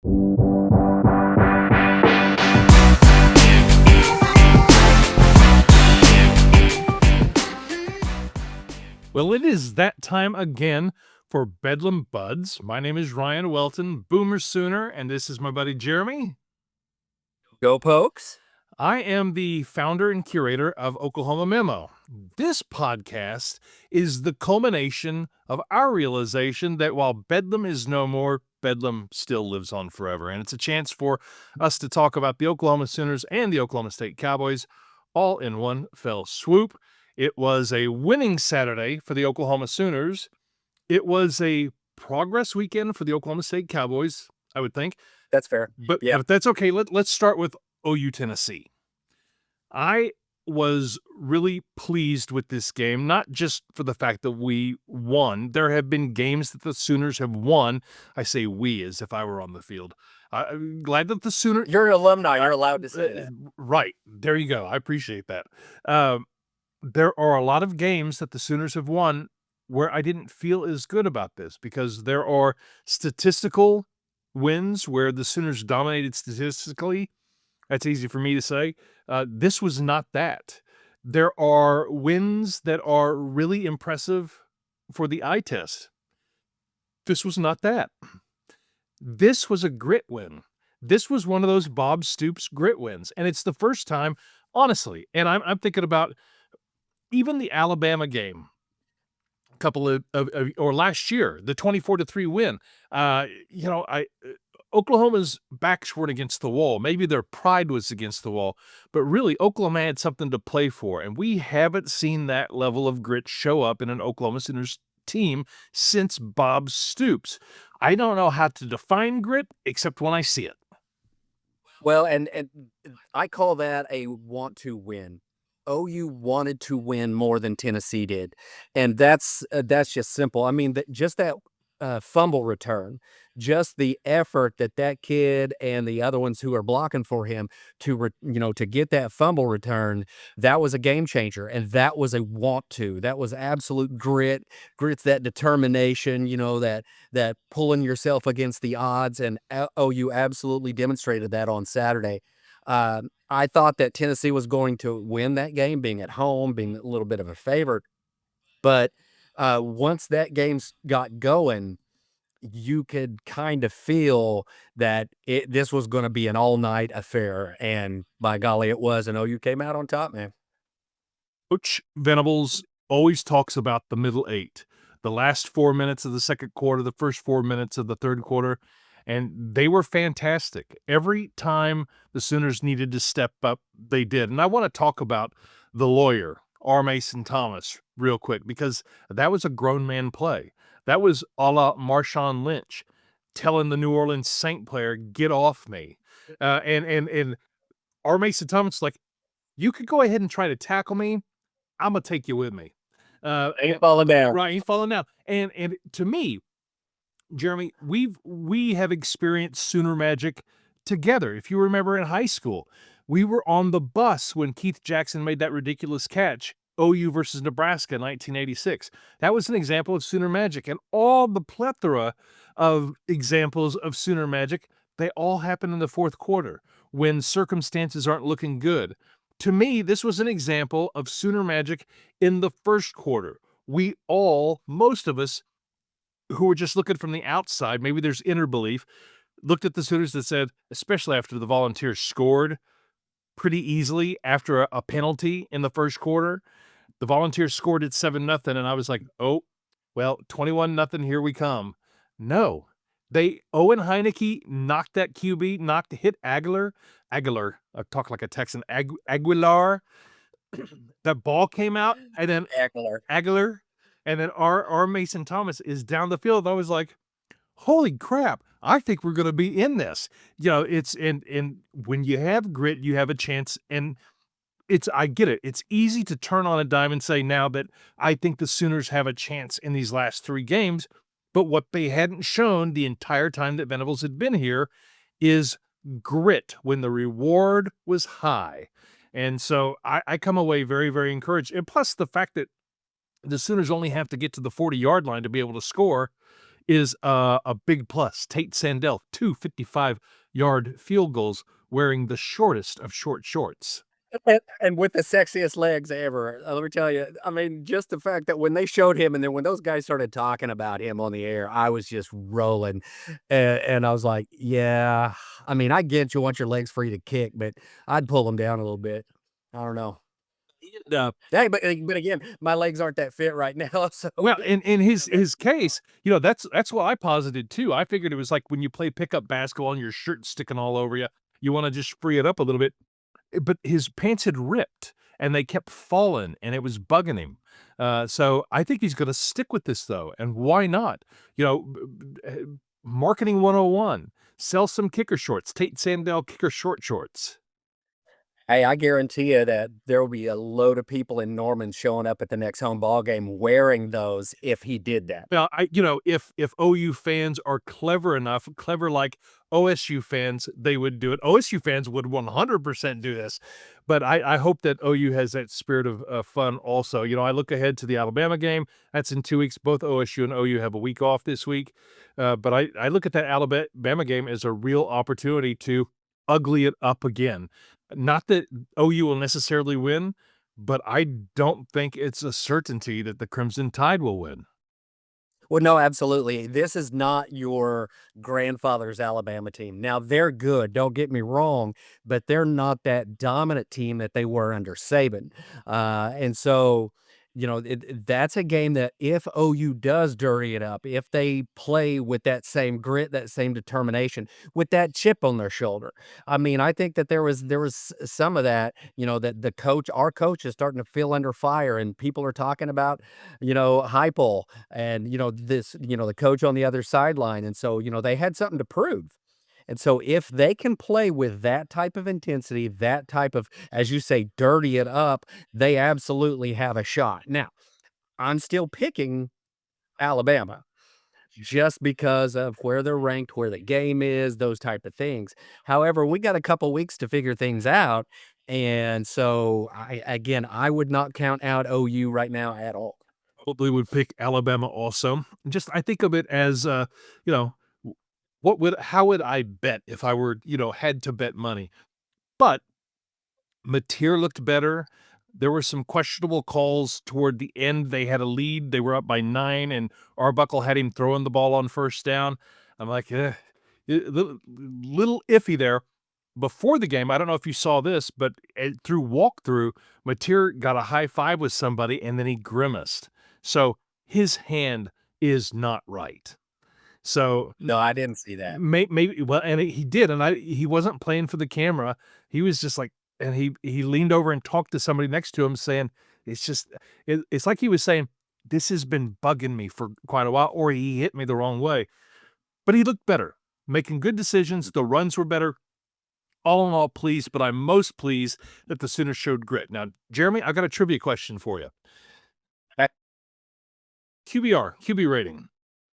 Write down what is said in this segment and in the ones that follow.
Well, it is that time again for Bedlam Buds. My name is Ryan Welton, Boomer Sooner, and this is my buddy Jeremy. Go Pokes. I am the founder and curator of Oklahoma Memo. This podcast is the culmination of our realization that while Bedlam is no more, Bedlam still lives on forever. And it's a chance for us to talk about the Oklahoma Sooners and the Oklahoma State Cowboys all in one fell swoop. It was a winning Saturday for the Oklahoma Sooners. It was a progress weekend for the Oklahoma State Cowboys, I would think. That's fair. But if that's okay, let's start with OU Tennessee. I was really pleased with this game, not just for the fact that we won. There have been games that the Sooners have won. I say we as if I were on the field. I'm glad that the Sooners... You're an alumni. You're allowed to say that. Right. There you go. I appreciate that. There are a lot of games that the Sooners have won where I didn't feel as good about this because there are statistical wins where the Sooners dominated statistically. That's easy for me to say. This was not that. There are wins that are really impressive for the eye test. This was not that. This was a grit win. This was one of those Bob Stoops grit wins. And it's the first time, honestly, and I'm thinking about even the Alabama game, a couple of or last year, the 24-3 win. Oklahoma's backs weren't against the wall. Maybe their pride was against the wall, but really Oklahoma had something to play for, and we haven't seen that level of grit show up in an Oklahoma Sooners team since Bob Stoops. I don't know how to define grit except when I see it. Well, and I call that a want to win. OU wanted to win more than Tennessee did, and that's just simple. I mean, just that fumble return, just the effort that kid and the other ones who are blocking for him to get that fumble return, that was a game changer, and that was a want to. That was absolute grit. Grit's that determination, that pulling yourself against the odds, and OU absolutely demonstrated that on Saturday. I thought that Tennessee was going to win that game, being at home, being a little bit of a favorite. But once that game got going, you could kind of feel that this was going to be an all-night affair. And by golly, it was. And OU came out on top, man. Coach Venables always talks about the middle eight, the last 4 minutes of the second quarter, the first 4 minutes of the third quarter. And they were fantastic. Every time the Sooners needed to step up, they did. And I want to talk about the lawyer, R. Mason Thomas, real quick, because that was a grown man play. That was a la Marshawn Lynch telling the New Orleans Saint player, get off me. And R. Mason Thomas, like, you could go ahead and try to tackle me. I'm going to take you with me. Ain't falling down. Right, ain't falling down. And to me, Jeremy, we have experienced Sooner magic together. If you remember in high school, we were on the bus when Keith Jackson made that ridiculous catch, OU versus Nebraska in 1986. That was an example of Sooner magic, and all the plethora of examples of Sooner magic, they all happen in the fourth quarter when circumstances aren't looking good. To me, this was an example of Sooner magic in the first quarter. Most of us, who were just looking from the outside, maybe there's inner belief, looked at the Sooners that said, especially after the Volunteers scored pretty easily after a penalty in the first quarter, the Volunteers scored at 7-0, and I was like, oh, well, 21-0, here we come. No, Owen Heineke knocked that QB, hit Aguilar, I talk like a Texan, Aguilar, that ball came out, and then Aguilar, and then our Mason Thomas is down the field. I was like, holy crap, I think we're going to be in this. It's and when you have grit, you have a chance. And I get it. It's easy to turn on a dime and say now that I think the Sooners have a chance in these last 3 games. But what they hadn't shown the entire time that Venables had been here is grit when the reward was high. And so I come away very, very encouraged. And plus the fact that the Sooners only have to get to the 40-yard line to be able to score is a big plus. Tate Sandell, 2 55-yard field goals wearing the shortest of short shorts. And with the sexiest legs ever. Let me tell you, I mean, just the fact that when they showed him and then when those guys started talking about him on the air, I was just rolling. And I was like, yeah, I mean, I get you want your legs free to kick, but I'd pull them down a little bit. I don't know. And, Hey, but again, my legs aren't that fit right now. So, well, in his you know, his case, that's what I posited too. I figured it was like when you play pickup basketball and your shirt's sticking all over you, you wanna just free it up a little bit. But his pants had ripped, and they kept falling, and it was bugging him. So I think he's gonna stick with this, though, and why not? Marketing 101, sell some kicker shorts, Tate Sandell kicker shorts. hey, I guarantee you that there will be a load of people in Norman showing up at the next home ball game wearing those if he did that. Well, if OU fans are clever enough, clever like OSU fans, they would do it. OSU fans would 100% do this, but I hope that OU has that spirit of fun also. I look ahead to the Alabama game. That's in 2 weeks. Both OSU and OU have a week off this week, but I look at that Alabama game as a real opportunity to ugly it up again. Not that OU will necessarily win, but I don't think it's a certainty that the Crimson Tide will win. Well, no, absolutely. This is not your grandfather's Alabama team. Now, they're good, don't get me wrong, but they're not that dominant team that they were under Saban. And so, that's a game that if OU does dirty it up, if they play with that same grit, that same determination, with that chip on their shoulder. I mean, I think that there was some of that, that our coach is starting to feel under fire, and people are talking about, Heupel and the coach on the other sideline, and so they had something to prove. And so if they can play with that type of intensity, that type of, as you say, dirty it up, they absolutely have a shot. Now, I'm still picking Alabama just because of where they're ranked, where the game is, those type of things. However, we got a couple weeks to figure things out, and so I would not count out OU right now at all. Probably would pick Alabama also. Just I think of it as, you know, how would I bet if I were, had to bet money? But Mateer looked better. There were some questionable calls toward the end. They had a lead. They were up by 9, and Arbuckle had him throwing the ball on first down. I'm like, little iffy there. Before the game, I don't know if you saw this, but through walkthrough, Mateer got a high five with somebody, and then he grimaced. So his hand is not right. So No, I didn't see that. maybe well, and he did, and he wasn't playing for the camera. He was just like, and he leaned over and talked to somebody next to him, saying, "It's just, it's like he was saying, this has been bugging me for quite a while, or he hit me the wrong way." But he looked better, making good decisions. The runs were better. All in all, pleased, but I'm most pleased that the Sooners showed grit. Now, Jeremy, I've got a trivia question for you. QB rating.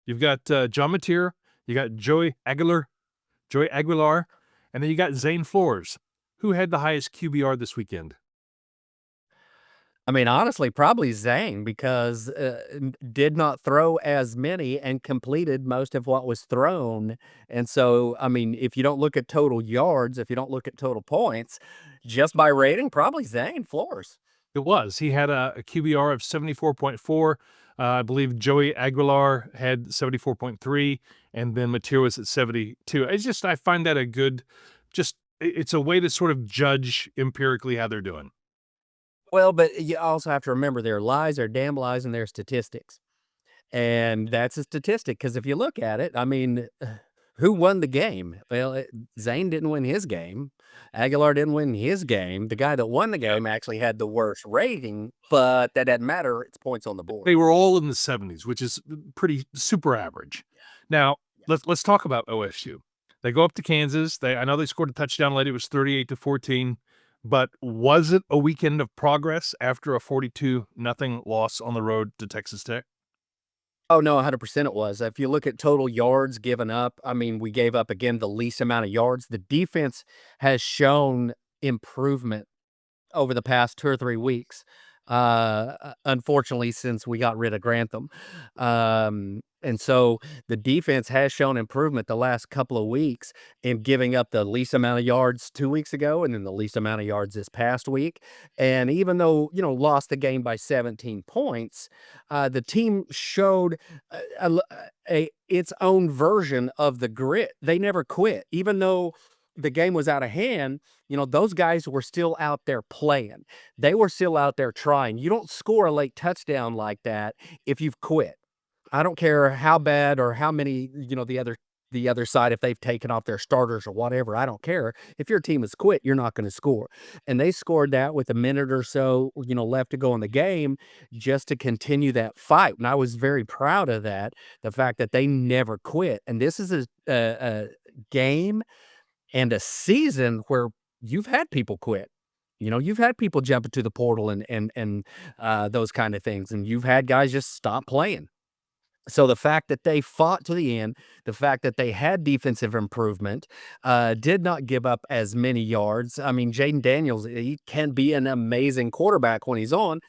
You've got John Mateer, you got Joey Aguilar, and then you got Zane Flores. Who had the highest QBR this weekend? I mean, honestly, probably Zane because did not throw as many and completed most of what was thrown. And so, I mean, if you don't look at total yards, if you don't look at total points, just by rating, probably Zane Flores. It was. He had a QBR of 74.4. I believe Joey Aguilar had 74.3, and then Mateer was at 72. I find that a good, it's a way to sort of judge empirically how they're doing. Well, but you also have to remember there are lies, there are damn lies, and there are statistics. And that's a statistic because if you look at it, I mean, who won the game? Well, Zane didn't win his game. Aguilar didn't win his game. The guy that won the game actually had the worst rating, but that doesn't matter. It's points on the board. They were all in the 70s, which is pretty super average. Now, let's talk about OSU. They go up to Kansas. I know they scored a touchdown late. It was 38-14. But was it a weekend of progress after a 42-0 loss on the road to Texas Tech? Oh, no, 100% it was. If you look at total yards given up, I mean, we gave up, again, the least amount of yards. The defense has shown improvement over the past 2 or 3 weeks. unfortunately, since we got rid of Grantham. And so the defense has shown improvement the last couple of weeks in giving up the least amount of yards 2 weeks ago and then the least amount of yards this past week. And even though, lost the game by 17 points, the team showed its own version of the grit. They never quit. Even though the game was out of hand, those guys were still out there playing. They were still out there trying. You don't score a late touchdown like that if you've quit. I don't care how bad or how many, the other side, if they've taken off their starters or whatever, I don't care. If your team has quit, you're not going to score. And they scored that with a minute or so, left to go in the game just to continue that fight. And I was very proud of that, the fact that they never quit. And this is a game and a season where you've had people quit. You've had people jump into the portal and those kind of things, and you've had guys just stop playing. So the fact that they fought to the end, the fact that they had defensive improvement, did not give up as many yards. I mean, Jaden Daniels, he can be an amazing quarterback when he's on,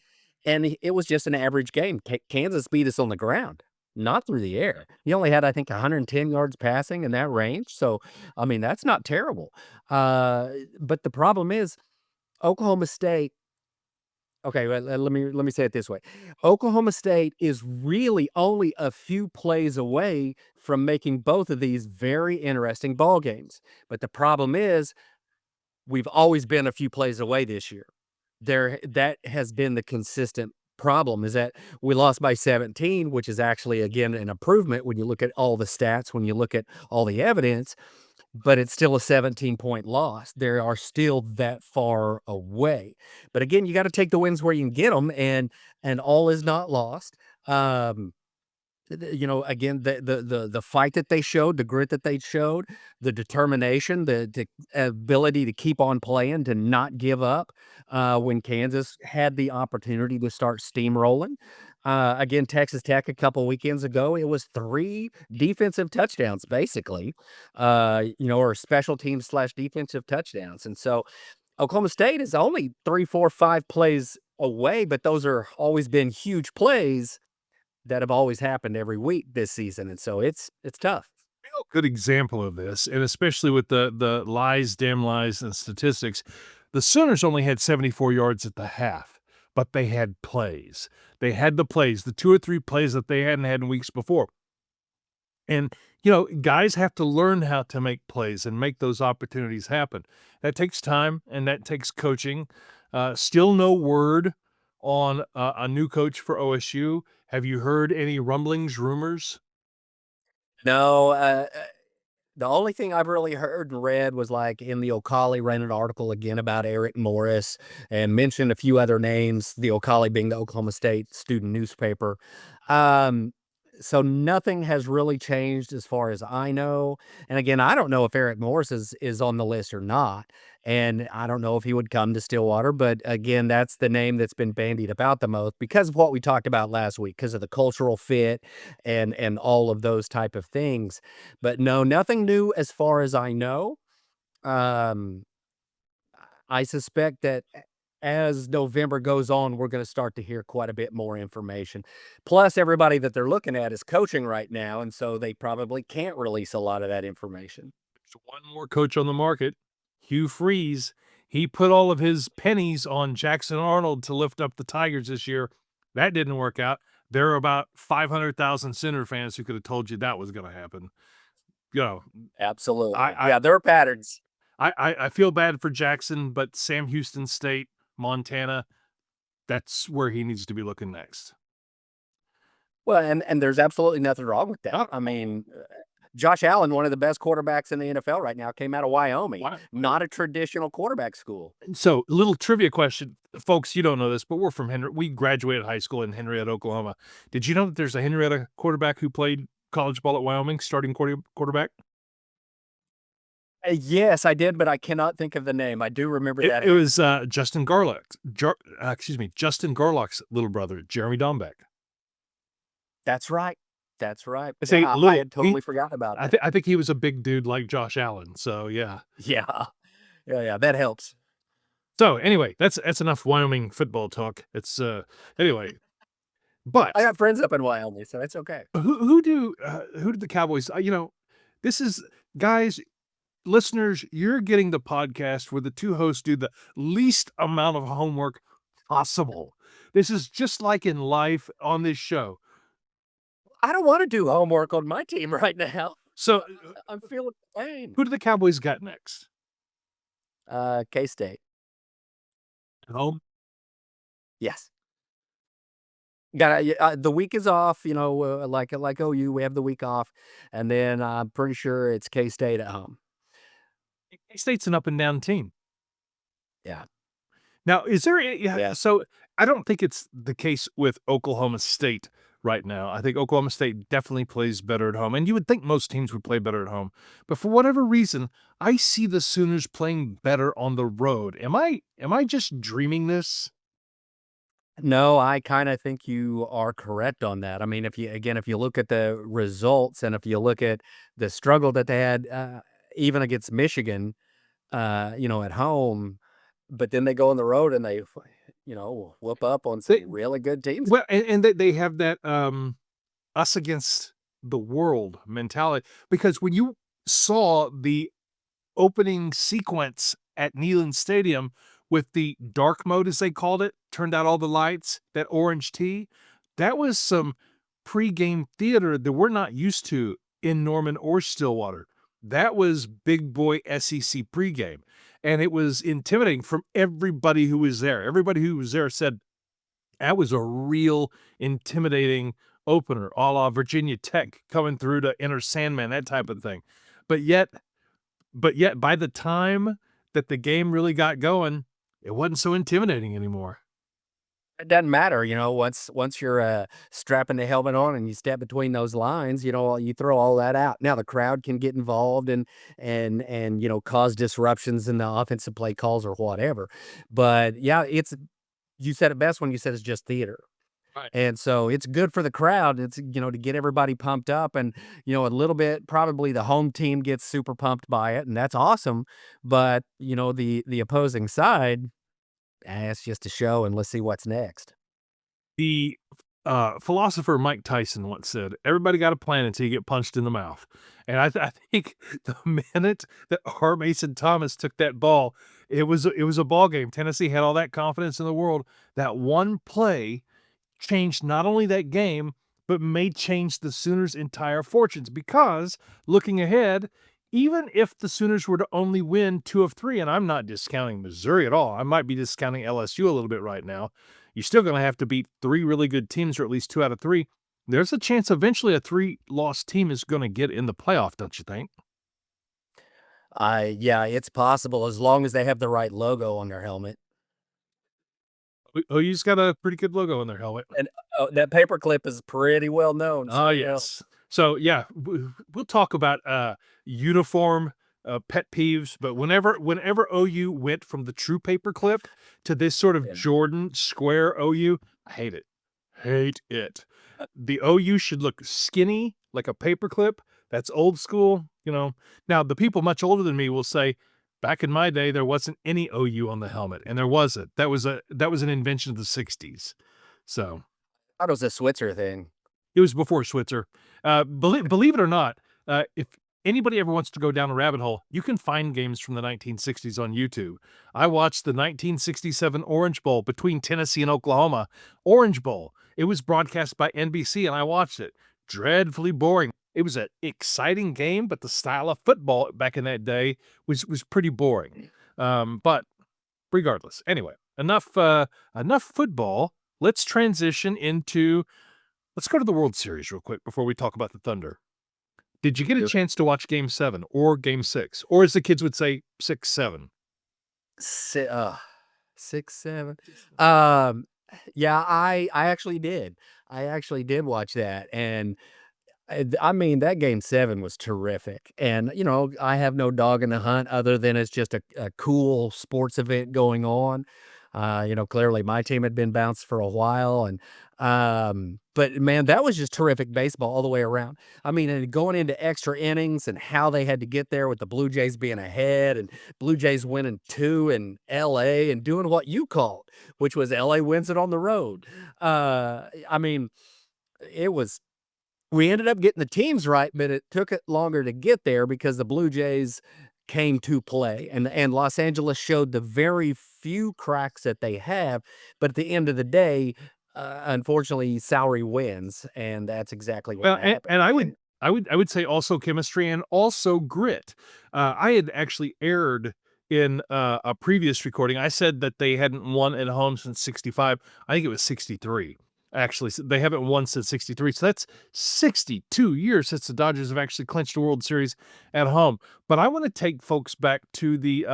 and it was just an average game. Kansas beat us on the ground, not through the air. He only had, I think, 110 yards passing in that range. So, I mean, that's not terrible. But the problem is Oklahoma State. Okay, let me say it this way. Oklahoma State is really only a few plays away from making both of these very interesting ball games. But the problem is we've always been a few plays away this year. That has been the consistent problem, is that we lost by 17, which is actually, again, an improvement when you look at all the stats, when you look at all the evidence, but it's still a 17-point loss. They are still that far away. But again, you got to take the wins where you can get them, and all is not lost. Again, the fight that they showed, the grit that they showed, the determination, the ability to keep on playing, to not give up when Kansas had the opportunity to start steamrolling. Again, Texas Tech a couple weekends ago, it was 3 defensive touchdowns, basically, or special teams / defensive touchdowns. And so Oklahoma State is only 3, 4, 5 plays away, but those are always been huge plays that have always happened every week this season, and so it's tough. Real good example of this, and especially with the lies, damn lies, and statistics. The Sooners only had 74 yards at the half, but they had plays. They had the plays, the 2 or 3 plays that they hadn't had in weeks before. And, guys have to learn how to make plays and make those opportunities happen. That takes time, and that takes coaching. Still no word on a new coach for OSU. Have you heard any rumblings, rumors? No, the only thing I've really heard and read was, like, in the O'Calley ran an article again about Eric Morris and mentioned a few other names, the O'Calley being the Oklahoma State student newspaper. Um, so nothing has really changed as far as I know. And again, I don't know if Eric Morris is on the list or not. And I don't know if he would come to Stillwater, but again, that's the name that's been bandied about the most because of what we talked about last week, because of the cultural fit and all of those type of things. But no, nothing new as far as I know. Um, I suspect that as November goes on, we're going to start to hear quite a bit more information. Plus, everybody that they're looking at is coaching right now, and so they probably can't release a lot of that information. There's one more coach on the market, Hugh Freeze. He put all of his pennies on Jackson Arnold to lift up the Tigers this year. That didn't work out. There are about 500,000 Sooner fans who could have told you that was going to happen. Absolutely. I Yeah, there are patterns. I feel bad for Jackson, but Sam Houston State, Montana, that's where he needs to be looking next. Well, and there's absolutely nothing wrong with that. I mean, Josh Allen, one of the best quarterbacks in the NFL right now, came out of Wyoming, not a traditional quarterback school. So, little trivia question. Folks, you don't know this, but we're from we graduated high school in Henrietta, Oklahoma. Did you know that there's a Henrietta quarterback who played college ball at Wyoming, starting quarterback? Yes, I did, but I cannot think of the name. I do remember that. It was Justin Garlock's little brother, Jeremy Dombeck. That's right. That's right. I say, I had totally forgotten about it. I think he was a big dude like Josh Allen. So yeah. Yeah. Yeah, that helps. So anyway, that's enough Wyoming football talk. It's anyway. But I got friends up in Wyoming, so it's okay. who do the Cowboys? This is guys, listeners. You're getting the podcast where the two hosts do the least amount of homework possible. This is just like in life on this show. I don't want to do homework on my team right now. So I'm feeling pain. who do the Cowboys got next? K-State. Home. Yes. Got the week is off, like OU, we have the week off, and then I'm pretty sure it's K-State at home. K-State's an up and down team. Yeah. Now, is there any, Yeah. so I don't think it's the case with Oklahoma State right now. I think Oklahoma State definitely plays better at home, and you would think most teams would play better at home. But for whatever reason, I see the Sooners playing better on the road. Am I just dreaming this? No, I kinda think you are correct on that. I mean, if you look at the results and if you look at the struggle that they had, even against Michigan, at home, but then they go on the road and they, whoop up on some They, really good teams. well, and they have that us against the world mentality, because when you saw the opening sequence at Neyland Stadium with the dark mode, as they called it, turned out all the lights, that orange tee, that was some pregame theater that we're not used to in Norman or Stillwater. That was big boy SEC pregame. And it was intimidating from everybody who was there. Everybody who was there said that was a real intimidating opener, a la Virginia Tech coming through to enter Sandman, that type of thing. But yet, by the time that the game really got going, it wasn't so intimidating anymore. It doesn't matter, once you're, strapping the helmet on and you step between those lines, you throw all that out. Now the crowd can get involved and cause disruptions in the offensive play calls or whatever. But, yeah, you said it best when you said it's just theater. Right. And so it's good for the crowd. It's, to get everybody pumped up and, a little bit, probably the home team gets super pumped by it, and that's awesome. But, the opposing side, it's just a show and let's see what's next. The philosopher Mike Tyson once said, "Everybody got a plan until you get punched in the mouth." And I think the minute that R. Mason Thomas took that ball, it was a ball game. Tennessee had all that confidence in the world. That one play changed not only that game, but may change the Sooners' entire fortunes, because looking ahead, even if the Sooners were to only win 2 of 3, and I'm not discounting Missouri at all, I might be discounting LSU a little bit right now, you're still going to have to beat 3 really good teams, or at least 2 out of 3. There's a chance eventually a 3-loss team is going to get in the playoff, don't you think? Yeah, it's possible as long as they have the right logo on their helmet. OU's got a pretty good logo on their helmet. And that paperclip is pretty well known. Oh, yes. So, yeah, we'll talk about uniform pet peeves, but whenever OU went from the true paperclip to this sort of Yeah. Jordan square OU, I hate it. Hate it. The OU should look skinny like a paperclip. That's old school, Now, the people much older than me will say, back in my day, there wasn't any OU on the helmet, and there wasn't. That was an invention of the 60s. So I thought it was a Switzer thing. it was before Switzer. Believe it or not, if anybody ever wants to go down a rabbit hole, you can find games from the 1960s on YouTube. I watched the 1967 Orange Bowl between Tennessee and Oklahoma. Orange Bowl. It was broadcast by NBC, and I watched it. Dreadfully boring. It was an exciting game, but the style of football back in that day was pretty boring. But regardless, anyway, enough football. Let's transition into. Let's go to the World Series real quick before we talk about the Thunder. Did you get a Yep. chance to watch Game 7 or Game 6? Or as the kids would say, 6-7? 6, 7. Yeah, I actually did. I actually did watch that, and I mean, that game 7 was terrific, and, I have no dog in the hunt other than it's just a cool sports event going on. Clearly my team had been bounced for a while, and but man, that was just terrific baseball all the way around. I mean, and going into extra innings and how they had to get there with the Blue Jays being ahead and Blue Jays winning 2 in LA and doing what you called, which was LA wins it on the road. I mean, it was we ended up getting the teams right, but it took it longer to get there because the Blue Jays came to play, and Los Angeles showed the very few cracks that they have, but at the end of the day, unfortunately, salary wins, and that's exactly what Well, and, happened. and I would say also chemistry and also grit. I had actually erred in a previous recording. I said that they hadn't won at home since '65. I think it was '63. Actually, they haven't won since '63. So that's 62 years since the Dodgers have actually clinched a World Series at home. But I want to take folks back to the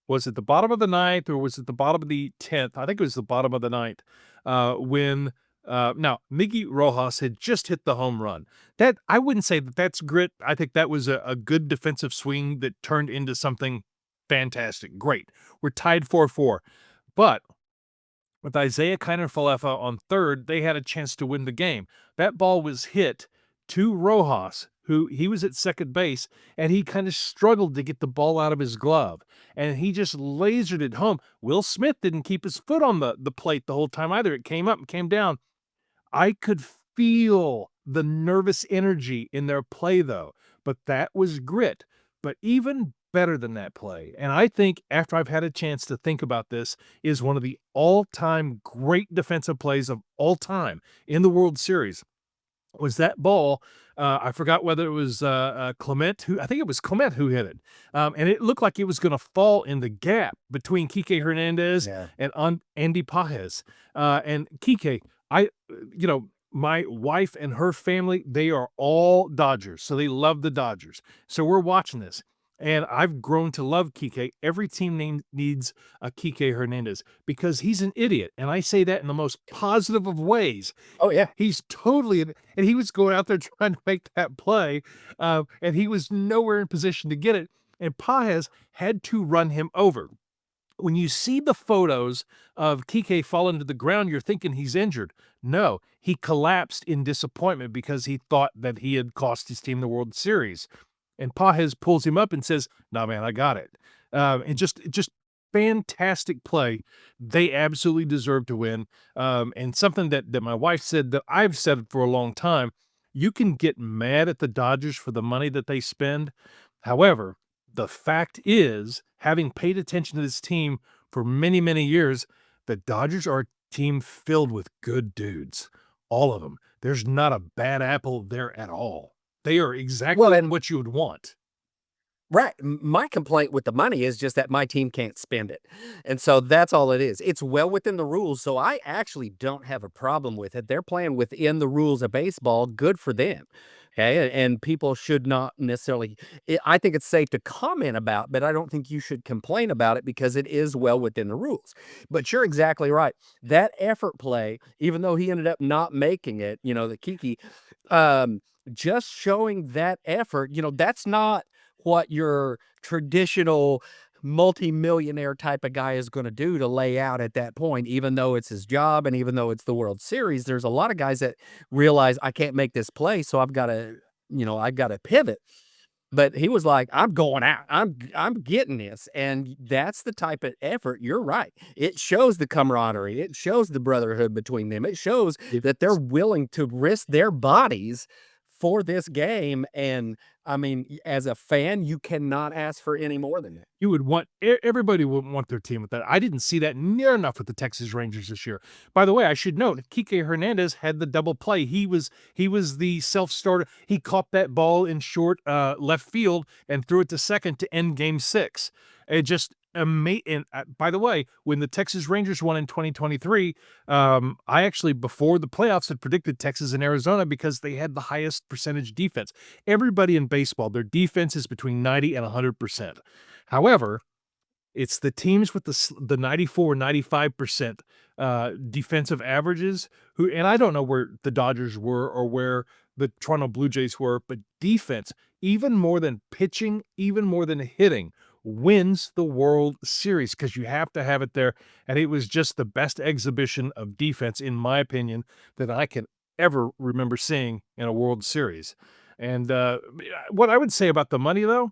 was it the bottom of the ninth or was it the bottom of the 10th? I think it was the bottom of the ninth when now, Miggy Rojas had just hit the home run. That I wouldn't say that that's grit. I think that was a good defensive swing that turned into something fantastic. Great. We're tied 4-4. But with Isaiah Kiner-Falefa on third, they had a chance to win the game. That ball was hit to Rojas, who he was at second base, and he kind of struggled to get the ball out of his glove. And he just lasered it home. Will Smith didn't keep his foot on the plate the whole time either. It came up and came down. I could feel the nervous energy in their play, though, but that was grit. But even better than that play, and I think after I've had a chance to think about this, is one of the all-time great defensive plays of all time in the World Series, was that ball. I forgot whether it was Clement who I think it was Clement who hit it, and it looked like it was going to fall in the gap between Kike Hernandez Yeah. and Andy Pages. And Kike, my wife and her family, they are all Dodgers, so they love the Dodgers. So we're watching this, and I've grown to love Kike. Every team needs a Kike Hernandez because he's an idiot, and I say that in the most positive of ways. Oh, yeah. He's totally and he was going out there trying to make that play, and he was nowhere in position to get it, and Pages had to run him over. When you see the photos of Kike falling to the ground, you're thinking he's injured. No, he collapsed in disappointment because he thought that he had cost his team the World Series. And Pages pulls him up and says, "No, man, I got it." And just fantastic play. They absolutely deserve to win. And something that my wife said that I've said for a long time, you can get mad at the Dodgers for the money that they spend. However, the fact is, having paid attention to this team for many, many years, the Dodgers are a team filled with good dudes. All of them. There's not a bad apple there at all. They are exactly Well, and what you would want. right. My complaint with the money is just that my team can't spend it. And so that's all it is. It's well within the rules. So I actually don't have a problem with it. They're playing within the rules of baseball. Good for them. Okay. And people should not necessarily, I think it's safe to comment about, but I don't think you should complain about it because it is well within the rules. But you're exactly right. That effort play, even though he ended up not making it, the Kiki, just showing that effort, that's not what your traditional multimillionaire type of guy is going to do to lay out at that point, even though it's his job and even though it's the World Series. There's a lot of guys that realize I can't make this play, so I've got to pivot. But he was like, I'm going out. I'm getting this. And that's the type of effort. You're right. It shows the camaraderie. It shows the brotherhood between them. It shows that they're willing to risk their bodies for this game. And I mean, as a fan, you cannot ask for any more than that. You would want everybody would want their team with that. I didn't see that near enough with the Texas Rangers this year. By the way, I should note Kike Hernandez had the double play. He was the self-starter. He caught that ball in short left field and threw it to second to end Game 6. It just amazing. And by the way, when the Texas Rangers won in 2023, I actually before the playoffs had predicted Texas and Arizona because they had the highest percentage defense. Everybody in baseball, their defense is between 90 and 100%. However, it's the teams with the 94, 95% defensive averages who, and I don't know where the Dodgers were or where the Toronto Blue Jays were, but defense, even more than pitching, even more than hitting, wins the World Series because you have to have it there. And it was just the best exhibition of defense, in my opinion, that I can ever remember seeing in a World Series. And what I would say about the money, though,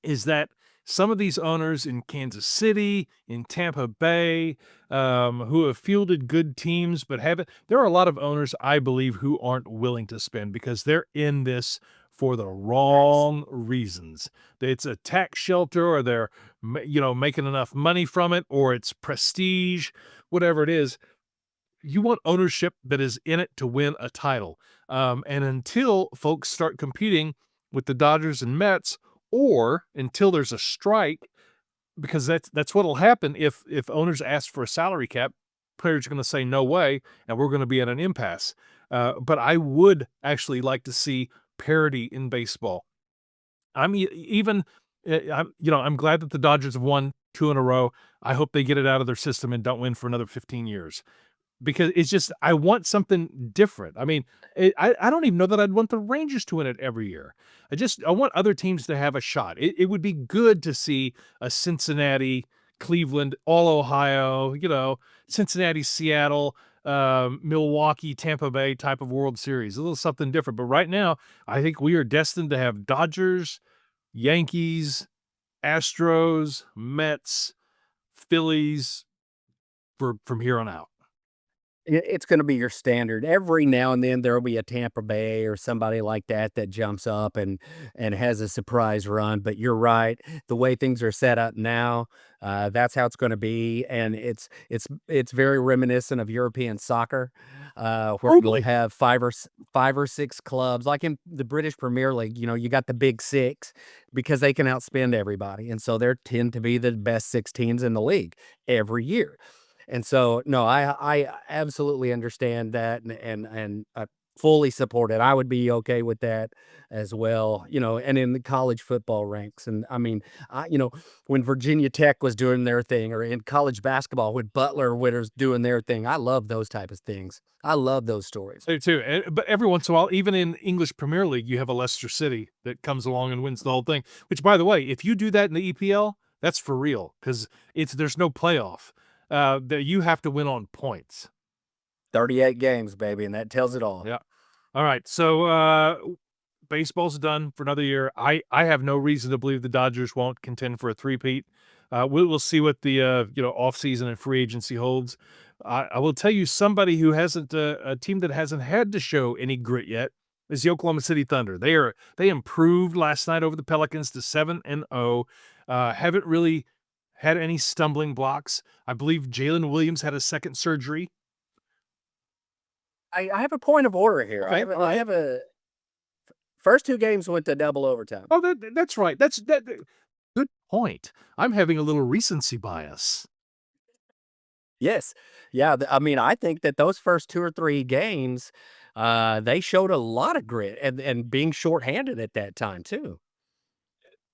is that some of these owners in Kansas City, in Tampa Bay, who have fielded good teams but haven't, there are a lot of owners, I believe, who aren't willing to spend because they're in this for the wrong reasons. It's a tax shelter, or they're, making enough money from it, or it's prestige, whatever it is. You want ownership that is in it to win a title. And until folks start competing with the Dodgers and Mets, or until there's a strike, because that's what'll happen if owners ask for a salary cap, players are going to say no way, and we're going to be at an impasse. But I would actually like to see parity in baseball. I'm glad that the Dodgers have won 2 in a row. I hope they get it out of their system and don't win for another 15 years. Because it's just, I want something different. I mean, I don't even know that I'd want the Rangers to win it every year. I want other teams to have a shot. It would be good to see a Cincinnati, Cleveland, all Ohio, Cincinnati, Seattle, Milwaukee, Tampa Bay type of World Series, a little something different. But right now, I think we are destined to have Dodgers, Yankees, Astros, Mets, Phillies from here on out. It's gonna be your standard. Every now and then, there'll be a Tampa Bay or somebody like that that jumps up and has a surprise run, but you're right. The way things are set up now, that's how it's gonna be, and it's very reminiscent of European soccer, where you'll Totally. have 5 or 6 clubs. Like in the British Premier League, you got the big 6 because they can outspend everybody, and so there tend to be the best 6 teams in the league every year. And so, no, I absolutely understand that and I fully support it. I would be okay with that as well, and in the college football ranks. And I mean, when Virginia Tech was doing their thing, or in college basketball when Butler was doing their thing, I love those type of things. I love those stories. I do too, but every once in a while, even in English Premier League, you have a Leicester City that comes along and wins the whole thing, which, by the way, if you do that in the EPL, that's for real, 'cause there's no playoff. That you have to win on points. 38 games, baby, and that tells it all. Yeah. Alright, so, baseball's done for another year. I have no reason to believe the Dodgers won't contend for a three-peat. We'll see what the, offseason and free agency holds. I will tell you, somebody who hasn't, a team that hasn't had to show any grit yet is the Oklahoma City Thunder. They improved last night over the Pelicans to 7-0. Haven't really had any stumbling blocks. I believe Jalen Williams had a second surgery. I have a point of order here. Okay, I have a first 2 games went to double overtime. Oh, that's right. Good point. I'm having a little recency bias. Yes. Yeah, I mean, I think that those first 2 or 3 games, they showed a lot of grit and being shorthanded at that time too.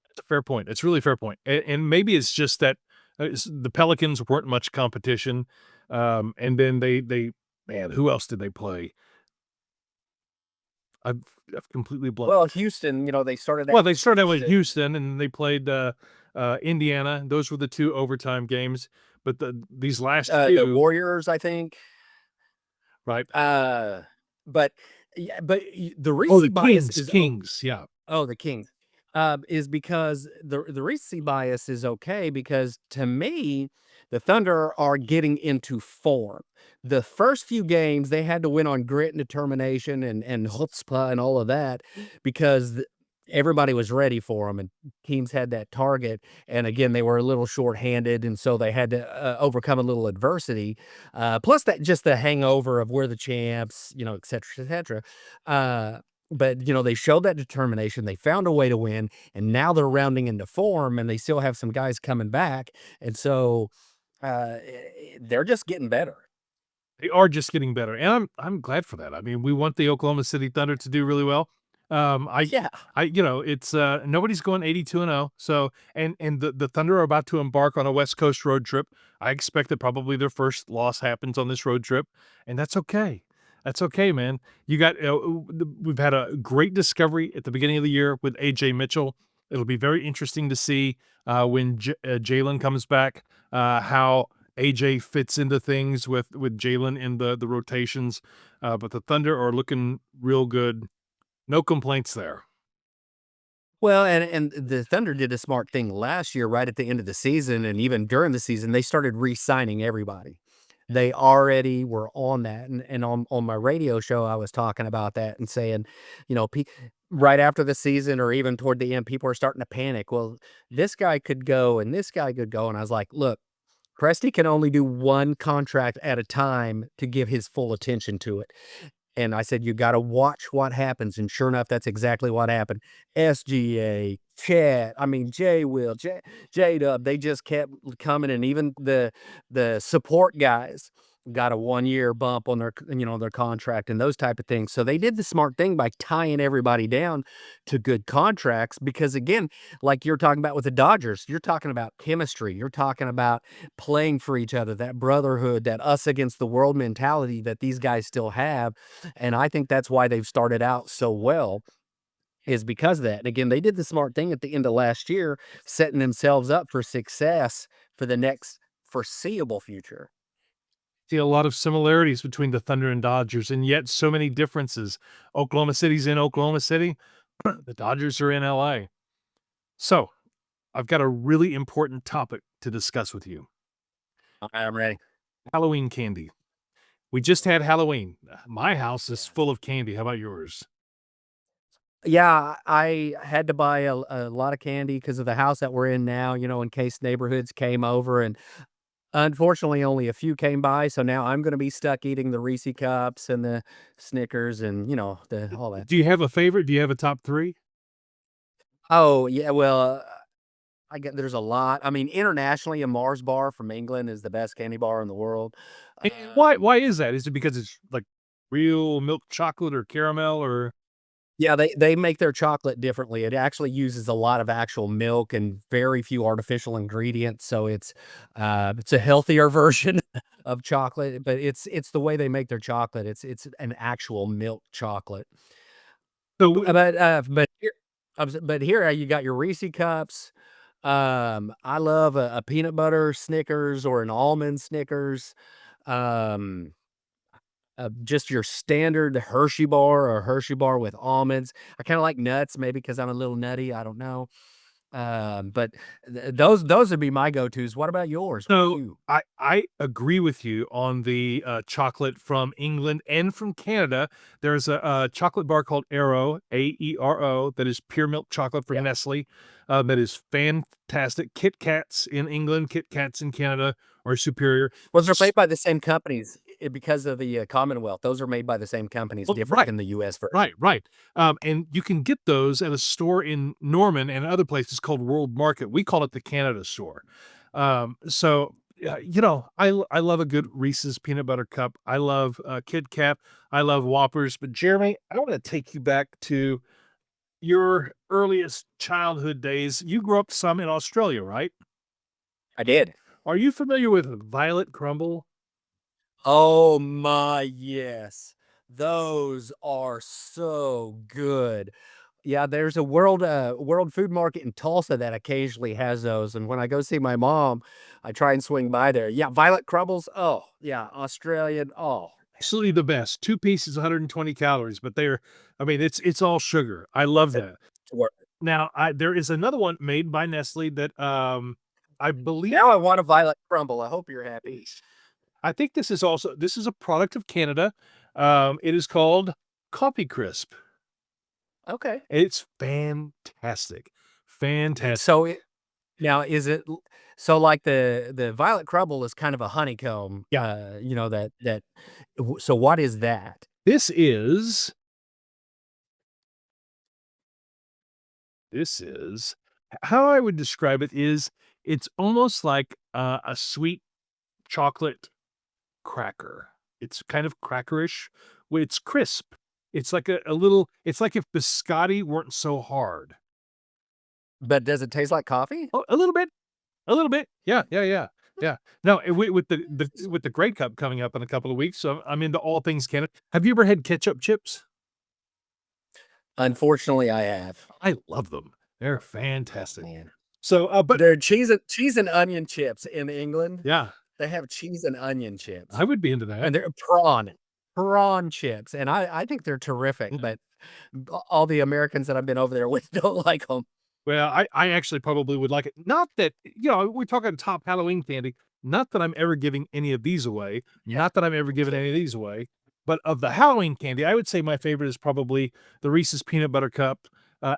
It's a fair point. It's really a fair point. And maybe it's just that the Pelicans weren't much competition. And then man, who else did they play? I've, I've completely blanked. Well, Houston, they started Well, out they started out with Houston, Houston, and they played Indiana. Those were the 2 overtime games. But these last the few, Warriors, I think. right? Uh, but yeah, but the Oh, the recency bias Kings, is Kings, yeah. the Kings. Is because the recency bias is okay because to me, the Thunder are getting into form. The first few games they had to win on grit and determination and chutzpah and all of that because everybody was ready for them and teams had that target. And again, they were a little shorthanded, and so they had to overcome a little adversity. Plus that just the hangover of we're the champs, et cetera, et cetera. But they showed that determination. They found a way to win, and now they're rounding into form, and they still have some guys coming back, and so they're just getting better. They are just getting better, and I'm glad for that. I mean, we want the Oklahoma City Thunder to do really well. Yeah. It's nobody's going 82-0. So, and the Thunder are about to embark on a West Coast road trip. I expect that probably their first loss happens on this road trip, and that's okay. That's okay, man. We've had a great discovery at the beginning of the year with AJ Mitchell. It'll be very interesting to see when Jalen comes back, how AJ fits into things with Jalen in the rotations. But the Thunder are looking real good. No complaints there. Well, and the Thunder did a smart thing last year right at the end of the season, and even during the season, they started re-signing everybody. They already were on that, and on my radio show, I was talking about that and saying, you know, pe right after the season or even toward the end, people are starting to panic. Well, this guy could go and this guy could go, and I was like, "Look, Presti can only do one contract at a time to give his full attention to it." And I said, "You gotta watch what happens," and sure enough, that's exactly what happened. SGA, Chat, I mean, J Will, J-Dub, they just kept coming, and even the support guys got a one-year bump on their their contract and those type of things. So they did the smart thing by tying everybody down to good contracts because, again, like you're talking about with the Dodgers, you're talking about chemistry, you're talking about playing for each other, that brotherhood, that us against the world mentality that these guys still have. And I think that's why they've started out so well is because of that. And again, they did the smart thing at the end of last year, setting themselves up for success for the next foreseeable future. See a lot of similarities between the Thunder and Dodgers, and yet so many differences. Oklahoma City's in Oklahoma City. The Dodgers are in LA. So I've got a really important topic to discuss with you. I'm ready. Halloween candy. We just had Halloween. My house is Yeah. full of candy. How about yours? Yeah, I had to buy a lot of candy because of the house that we're in now, in case neighborhoods came over, and unfortunately, only a few came by, so now I'm gonna be stuck eating the Reese Cups and the Snickers and, the all that. Do you have a favorite? Do you have a top 3? Oh, yeah, well, I get there's a lot. I mean, internationally, a Mars bar from England is the best candy bar in the world. And why is that? Is it because it's, like, real milk chocolate or caramel or Yeah, they make their chocolate differently. It actually uses a lot of actual milk and very few artificial ingredients, so it's a healthier version of chocolate, but it's the way they make their chocolate. It's an actual milk chocolate. so B w but here but here you got your Reese Cups. I love a peanut butter Snickers or an almond Snickers. Um just your standard Hershey bar or Hershey bar with almonds. I kinda like nuts, maybe because 'cause I'm a little nutty, I don't know. But those would be my go-tos. What about yours? What do So you I agree with you on the chocolate from England and from Canada. There's a chocolate bar called Aero, Aero, that is pure milk chocolate from Yeah. Nestle. That is fantastic. Kit Kats in England, Kit Kats in Canada are superior. Well, they're made by the same companies, because of the, Commonwealth. Those are made by the same companies, Well, different right, than the US version. right, right. And you can get those at a store in Norman and other places called World Market. We call it the Canada store. So I love a good Reese's peanut butter cup. I love Kit Kat. I love Whoppers. But Jeremy, I want to take you back to your earliest childhood days. You grew up some in Australia, right? I did. Are you familiar with Violet Crumble? Oh my, yes. Those are so good. Yeah, there's a World Food Market in Tulsa that occasionally has those, and when I go see my mom, I try and swing by there. Yeah, Violet Crumbles, oh, yeah, Australian, oh, Absolutely the best. 2 pieces, 120 calories, but I mean, it's all sugar. I love it's that. worth it. Now, there is another one made by Nestle that, I believe Now I want a Violet Crumble, I hope you're happy. I think this is a product of Canada. It is called Coffee Crisp. Okay. It's fantastic. Fantastic. So it now is it l so, like, the Violet Crumble is kind of a honeycomb, Yeah. that so what is that? This is this is how I would describe it is it's almost like, a sweet chocolate cracker. It's kind of crackerish. It's crisp. It's like a little it's like if biscotti weren't so hard. But does it taste like coffee? Oh, a little bit. A little bit. Yeah, yeah, yeah, yeah. No, and with the Grey Cup coming up in a couple of weeks, so I'm into all things Canada. Have you ever had ketchup chips? Unfortunately, I have. I love them. They're fantastic. Man. So, but They're cheese and onion chips in England. yeah, They have cheese and onion chips, I would be into that. and they're prawn chips, and I think they're terrific, Mhm. but all the Americans that I've been over there with don't like them. Well, I actually probably would like it. Not that, we're talking top Halloween candy. Not that I'm ever giving any of these away. Not that I'm ever giving any of these away. But of the Halloween candy, I would say my favorite is probably the Reese's Peanut Butter Cup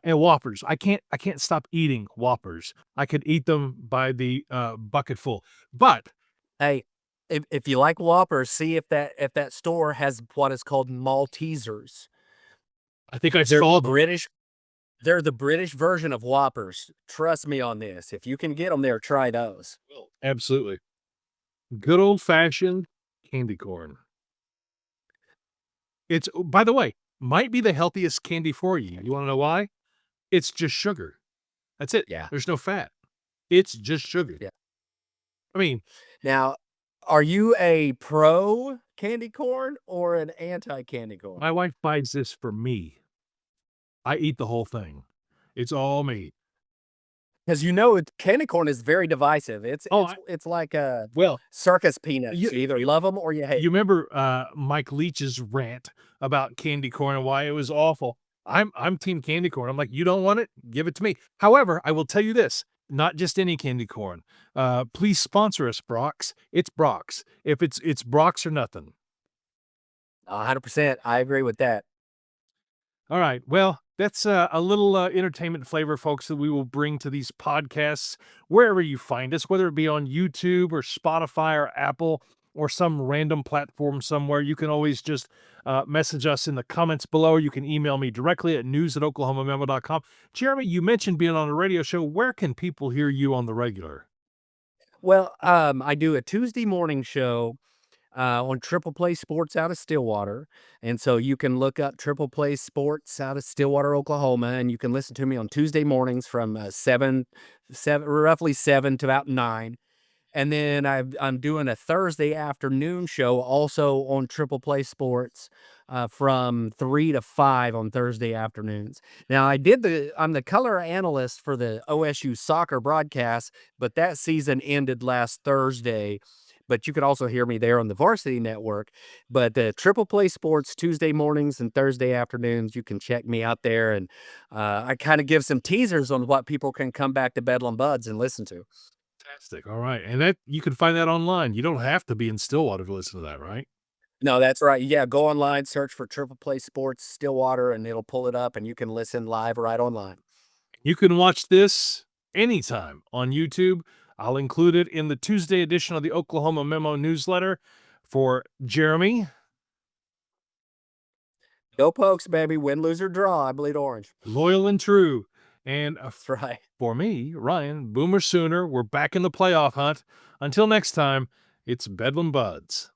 and Whoppers. I can't stop eating Whoppers. I could eat them by the bucket full. But Hey, if you like Whoppers, see if that store has what is called Maltesers. I think I They're saw them. British. They're the British version of Whoppers. Trust me on this. If you can get them there, try those. Absolutely. Good old fashioned candy corn. It's, by the way, might be the healthiest candy for you. You want to know why? It's just sugar. That's it. Yeah. There's no fat. It's just sugar. Yeah. I mean, Now, are you a pro candy corn or an anti candy corn? my wife buys this for me. I eat the whole thing. It's all me. Because candy corn is very divisive. It's Oh, it's it's like a Well, circus peanuts. You- You either love them or you hate. you remember Mike Leach's rant about candy corn and why it was awful. I'm team candy corn. I'm like, you don't want it? Give it to me. However, I will tell you this, not just any candy corn. Please sponsor us, Brock's. It's Brock's. If it's Brock's or nothing. 100%. I agree with that. All right. Well, that's a little entertainment flavor, folks, that we will bring to these podcasts wherever you find us, whether it be on YouTube or Spotify or Apple or some random platform somewhere. You can always just message us in the comments below. You can email me directly at news@oklahomamemo.com. Jeremy, you mentioned being on a radio show. Where can people hear you on the regular? Well, I do a Tuesday morning show on Triple Play Sports out of Stillwater. And so you can look up Triple Play Sports out of Stillwater, Oklahoma, and you can listen to me on Tuesday mornings from roughly 7 to about 9. And then I'm doing a Thursday afternoon show also on Triple Play Sports from 3 to 5 on Thursday afternoons. Now, I'm the color analyst for the OSU soccer broadcast, but that season ended last Thursday. But you could also hear me there on the Varsity Network. But the Triple Play Sports Tuesday mornings and Thursday afternoons, you can check me out there. And I kind of give some teasers on what people can come back to Bedlam Buds and listen to. Fantastic. All right. And that you can find that online. You don't have to be in Stillwater to listen to that, right? No, that's right. Yeah, go online, search for Triple Play Sports Stillwater, and it'll pull it up, and you can listen live right online. You can watch this anytime on YouTube. I'll include it in the Tuesday edition of the Oklahoma Memo newsletter. For Jeremy, Go Pokes, baby. Win, lose, or draw. I bleed orange. loyal and true. And That's right. for me, Ryan, Boomer Sooner, we're back in the playoff hunt. Until next time, it's Bedlam Buds.